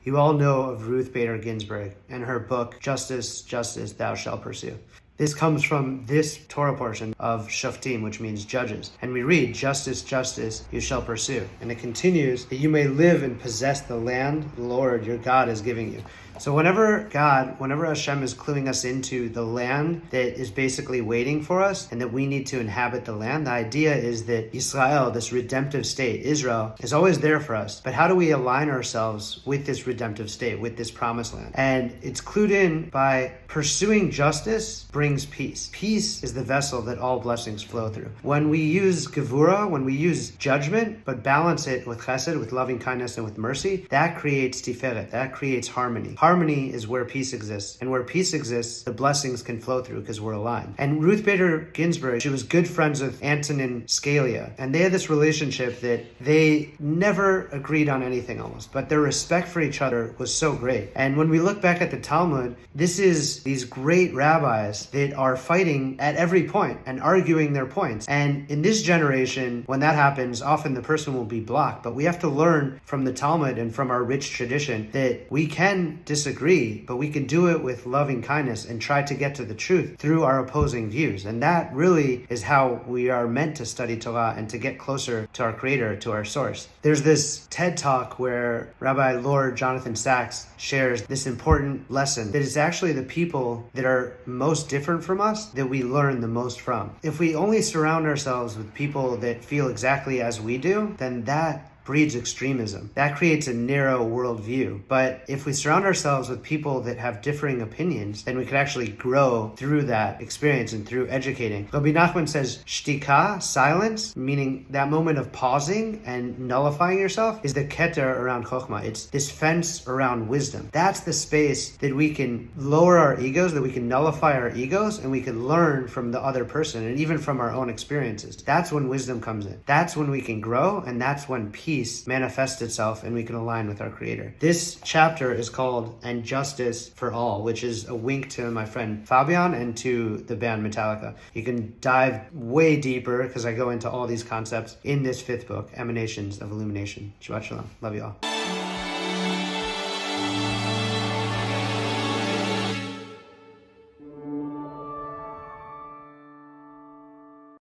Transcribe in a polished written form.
You all know of Ruth Bader Ginsberg and her book, Justice, Justice, Thou Shalt Pursue. This comes from this Torah portion of shoftim, which means judges. And we read, justice, justice, you shall pursue. And it continues, that you may live and possess the land the Lord your God is giving you. So whenever Hashem is cluing us into the land that is basically waiting for us and that we need to inhabit the land, the idea is that Israel, this redemptive state, Israel, is always there for us. But how do we align ourselves with this redemptive state, with this promised land? And it's clued in by pursuing justice brings peace. Peace is the vessel that all blessings flow through. When we use gevurah, when we use judgment, but balance it with chesed, with loving kindness and with mercy, that creates tiferet, that creates harmony. Harmony is where peace exists. And where peace exists, the blessings can flow through because we're aligned. And Ruth Bader Ginsberg, she was good friends with Antonin Scalia. And they had this relationship that they never agreed on anything almost. But their respect for each other was so great. And when we look back at the Talmud, this is these great rabbis that are fighting at every point and arguing their points. And in this generation, when that happens, often the person will be blocked. But we have to learn from the Talmud and from our rich tradition that we can disagree, but we can do it with loving kindness and try to get to the truth through our opposing views. And that really is how we are meant to study Torah and to get closer to our Creator, to our source. There's this TED Talk where Rabbi Lord Jonathan Sacks shares this important lesson that it's actually the people that are most different from us that we learn the most from. If we only surround ourselves with people that feel exactly as we do, then that breeds extremism. That creates a narrow worldview. But if we surround ourselves with people that have differing opinions, then we could actually grow through that experience and through educating. Rabbi Nachman says, shtika, silence, meaning that moment of pausing and nullifying yourself, is the keter around chokhmah. It's this fence around wisdom. That's the space that we can lower our egos, that we can nullify our egos, and we can learn from the other person and even from our own experiences. That's when wisdom comes in. That's when we can grow, and that's when peace manifests itself and we can align with our Creator. This chapter is called And Justice for All, which is a wink to my friend Fabian and to the band Metallica. You can dive way deeper because I go into all these concepts in this fifth book, Emanations of Illumination. Shabbat Shalom. Love you all.